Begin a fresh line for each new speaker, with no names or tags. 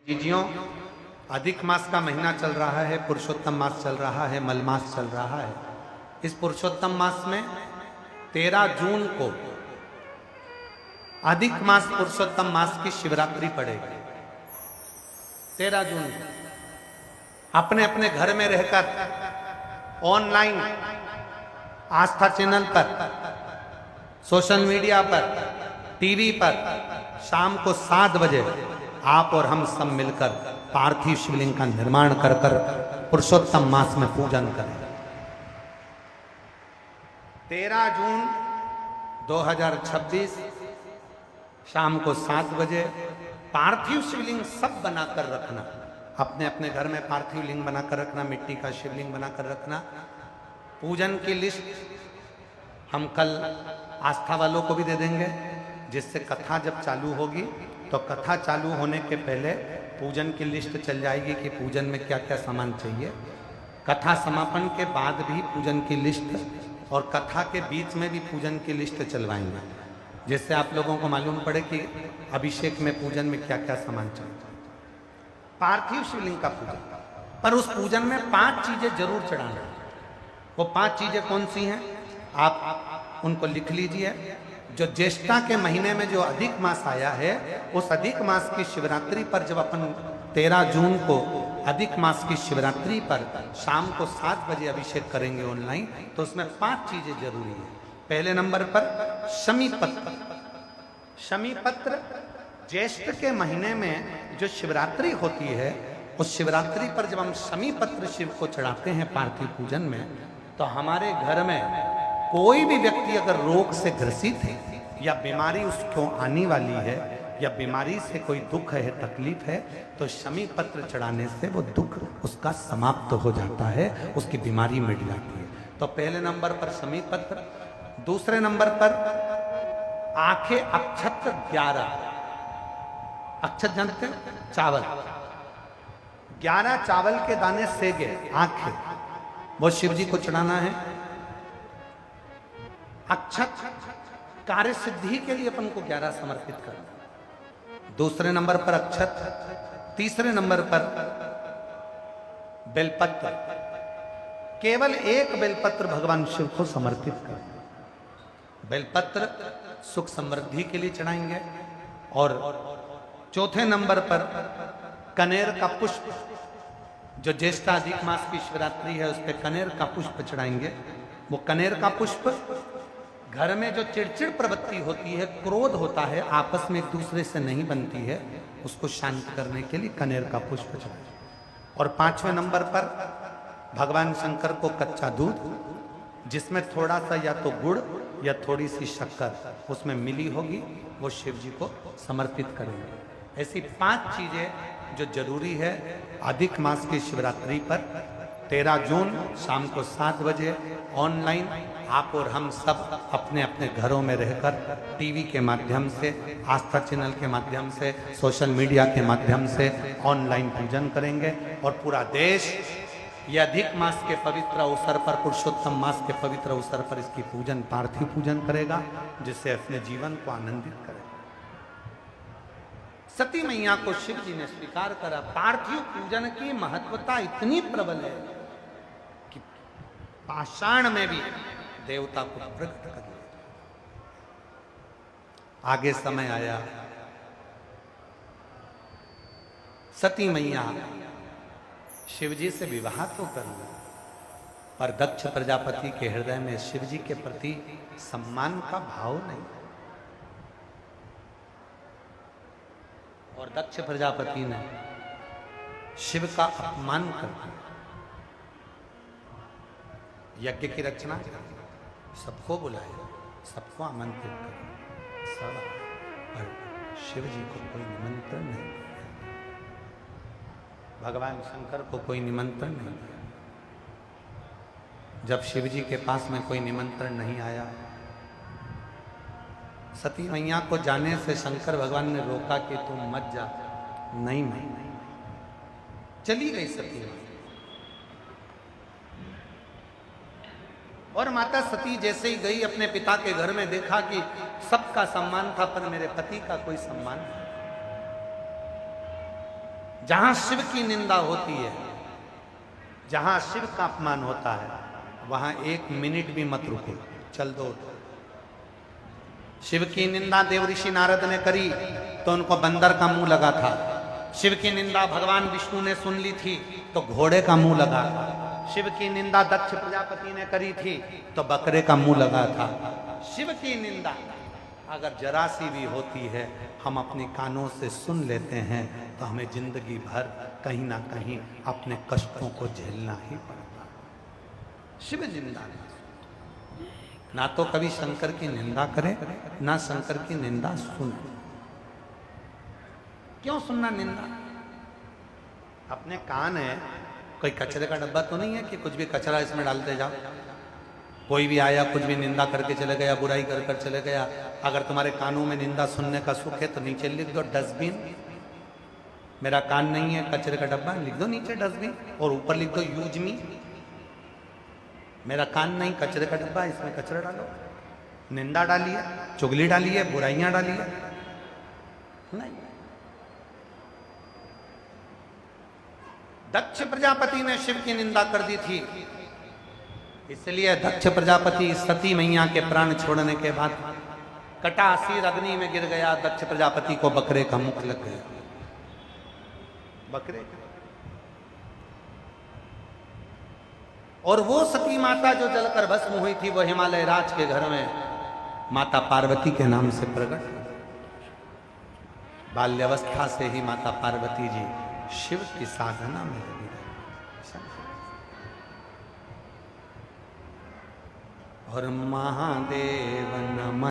जीजियों, अधिक मास का महीना चल रहा है, पुरुषोत्तम मास चल रहा है, मलमास चल रहा है। इस पुरुषोत्तम मास में 13 जून को अधिक मास पुरुषोत्तम मास की शिवरात्रि पड़ेगी। 13 जून को अपने अपने घर में रहकर ऑनलाइन आस्था चैनल पर, सोशल मीडिया पर, टीवी पर शाम को 7 बजे आप और हम सब मिलकर पार्थिव शिवलिंग का निर्माण कर पुरुषोत्तम मास में पूजन करें। 13 जून 2026 शाम को 7 बजे पार्थिव शिवलिंग सब बनाकर रखना, अपने अपने घर में पार्थिव लिंग बनाकर रखना, मिट्टी का शिवलिंग बनाकर रखना। पूजन की लिस्ट हम कल आस्था वालों को भी दे देंगे, जिससे कथा जब चालू होगी तो कथा चालू होने के पहले पूजन की लिस्ट चल जाएगी कि पूजन में क्या क्या सामान चाहिए। कथा समापन के बाद भी पूजन की लिस्ट और कथा के बीच में भी पूजन की लिस्ट चलवाएंगे, जिससे आप लोगों को मालूम पड़े कि अभिषेक में पूजन में क्या क्या सामान चाहिए। पार्थिव शिवलिंग का पूजन, पर उस पूजन में 5 चीजें जरूर चढ़ाना है। वो 5 चीजें कौन सी हैं आप उनको लिख लीजिए। जो ज्येष्ठा के महीने में जो अधिक मास आया है, उस अधिक मास की शिवरात्रि पर जब अपन 13 जून को अधिक मास की शिवरात्रि पर शाम को 7 बजे अभिषेक करेंगे ऑनलाइन, तो उसमें 5 चीजें जरूरी है। पहले नंबर पर शमी पत्र। शमी पत्र ज्येष्ठ के महीने में जो शिवरात्रि होती है, उस शिवरात्रि पर जब हम शमी पत्र शिव को चढ़ाते हैं पार्थिव पूजन में, तो हमारे घर में कोई भी व्यक्ति अगर रोग से ग्रसित है या बीमारी उसको आने वाली है या बीमारी से कोई दुख है, तकलीफ है, तो शमी पत्र चढ़ाने से वो दुख उसका समाप्त हो जाता है, उसकी बीमारी मिट जाती है। तो पहले नंबर पर शमी पत्र। दूसरे नंबर पर आंखें अक्षत 11। अक्षत जानते हैं? चावल 11 चावल के दाने सेगे आंखें, वो शिव जी को चढ़ाना है। अक्षत कार्य सिद्धि के लिए अपन को 11 समर्पित करना। दूसरे नंबर पर अक्षत। तीसरे नंबर पर बेलपत्र, केवल 1 बेलपत्र भगवान शिव को समर्पित करना। बेलपत्र सुख समृद्धि के लिए चढ़ाएंगे। और चौथे नंबर पर कनेर का पुष्प, जो ज्येष्ठा अधिक मास की शिवरात्रि है उस पर कनेर का पुष्प चढ़ाएंगे। वो कनेर का पुष्प घर में जो चिड़चिड़ प्रवृत्ति होती है, क्रोध होता है, आपस में एक दूसरे से नहीं बनती है, उसको शांत करने के लिए कनेर का पुष्प चढ़ाएं। और 5वें नंबर पर भगवान शंकर को कच्चा दूध, जिसमें थोड़ा सा या तो गुड़ या थोड़ी सी शक्कर उसमें मिली होगी, वो शिव जी को समर्पित करेंगे। ऐसी 5 चीजें जो जरूरी है अधिक मास की शिवरात्रि पर 13 जून शाम को 7 बजे ऑनलाइन आप और हम सब अपने अपने घरों में रहकर टीवी के माध्यम से, आस्था चैनल के माध्यम से, सोशल मीडिया के माध्यम से ऑनलाइन पूजन करेंगे। और पूरा देश ये अधिक मास के पवित्र अवसर पर, पुरुषोत्तम मास के पवित्र अवसर पर इसकी पूजन, पार्थिव पूजन करेगा, जिससे अपने जीवन को आनंदित करेगा। सती मैया को शिव जी ने स्वीकार करा। पार्थिव पूजन की महत्वता इतनी प्रबल है कि पाषाण में भी देवता को प्रकट कर दिया। आगे समय आया, सती मैया शिव जी से विवाह तो कर लिया, पर दक्ष प्रजापति के हृदय में शिव जी के प्रति सम्मान का भाव नहीं। और दक्ष प्रजापति ने शिव का अपमान कर दिया। यज्ञ की रचना, सबको बुलाया, सबको आमंत्रित किया, सब, पर शिव जी को कोई निमंत्रण नहीं दिया। भगवान शंकर को कोई निमंत्रण नहीं दिया। जब शिव जी के पास में कोई निमंत्रण नहीं आया, सती मैया को जाने से शंकर भगवान ने रोका कि तुम मत जा। नहीं, चली गई सती मैया। और माता सती जैसे ही गई अपने पिता के घर में, देखा कि सबका सम्मान था पर मेरे पति का कोई सम्मान नहीं। जहां शिव की निंदा होती है, जहां शिव का अपमान होता है, वहां 1 मिनट भी मत रुको, चल दो। शिव की निंदा देवऋषि नारद ने करी तो उनको बंदर का मुंह लगा था। शिव की निंदा भगवान विष्णु ने सुन ली थी तो घोड़े का मुंह लगा था। शिव की निंदा दक्ष प्रजापति ने करी थी तो बकरे का मुंह लगा था। शिव की निंदा अगर जरा सी भी होती है, हम अपने कानों से सुन लेते हैं तो हमें जिंदगी भर कहीं ना कहीं अपने कष्टों को झेलना ही पड़ता। शिव निंदा ना तो कभी शंकर की निंदा करे, ना शंकर की निंदा सुने। क्यों सुनना निंदा? अपने कान है, कोई कचरे का डब्बा तो नहीं है कि कुछ भी कचरा इसमें डालते जाओ। कोई भी आया कुछ भी निंदा करके चले गया, बुराई कर कर चले गया। अगर तुम्हारे कानों में निंदा सुनने का सुख है तो नीचे लिख दो डस्टबिन। मेरा कान नहीं है कचरे का डब्बा, लिख दो नीचे डस्टबिन, और ऊपर लिख दो यूज मी। मेरा कान नहीं कचरे का डब्बा, इसमें कचरा डालो। निंदा डालिए, चुगली डालिए, बुराइयां डालिए नहीं। दक्ष प्रजापति ने शिव की निंदा कर दी थी, इसलिए दक्ष प्रजापति सती मैया के प्राण छोड़ने के बाद कटासीर अग्नि में गिर गया। दक्ष प्रजापति को बकरे का मुख लग गया। बकरे और वो सती माता जो जलकर भस्म हुई थी, वो हिमालय राज के घर में माता पार्वती के नाम से प्रकट। बाल्यावस्था से ही माता पार्वती जी शिव की साधना में लगी रही। और महादेव नमः।